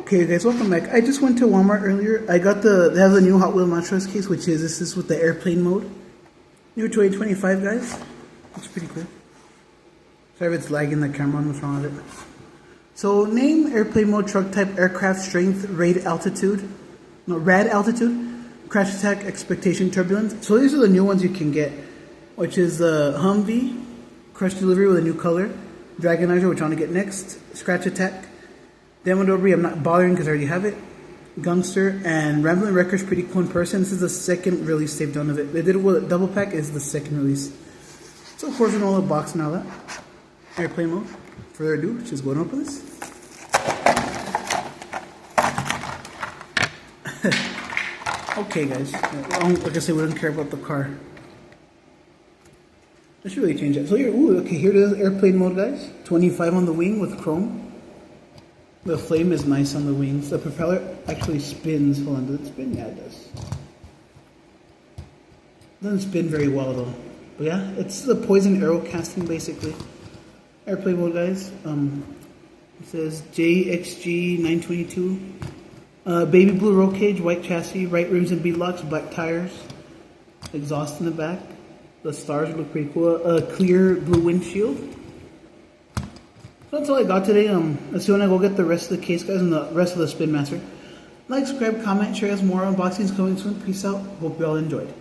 Okay guys, welcome back. I just went to Walmart earlier. I got they have the new Hot Wheels Montrose case, which is, this is with the airplane mode. New 2025 guys. Looks pretty cool. Sorry if it's lagging the camera on, what's wrong with it. So name, airplane mode, truck type, aircraft strength, rad altitude, crash attack, expectation, turbulence. So these are the new ones you can get, which is the Humvee, crush delivery with a new color, Dragonizer, which I want to get next, scratch attack, Demo Dobry, I'm not bothering because I already have it, Gangster, and Rambling Wrecker's pretty cool in person. This is the second release they've done of it. They did it with a double pack, is the second release. So of course in all the box and all that. Airplane mode. Further ado, just going to open this. Okay guys, like I said, we don't care about the car. I should really change that. So here, here it is, airplane mode guys. 25 on the wing with chrome. The flame is nice on the wings. The propeller actually spins. Hold on, does it spin? Yeah, it does. Doesn't spin very well though. But yeah, it's the poison arrow casting basically. Airplane mode guys. It says JXG 922. Baby blue roll cage, white chassis, right rims and bead locks, black tires, exhaust in the back. The stars look pretty cool. Clear blue windshield. So that's all I got today. Let's see when I go get the rest of the case, guys, and the rest of the Spin Master. Like, subscribe, comment, share us more unboxings coming soon. Peace out. Hope you all enjoyed.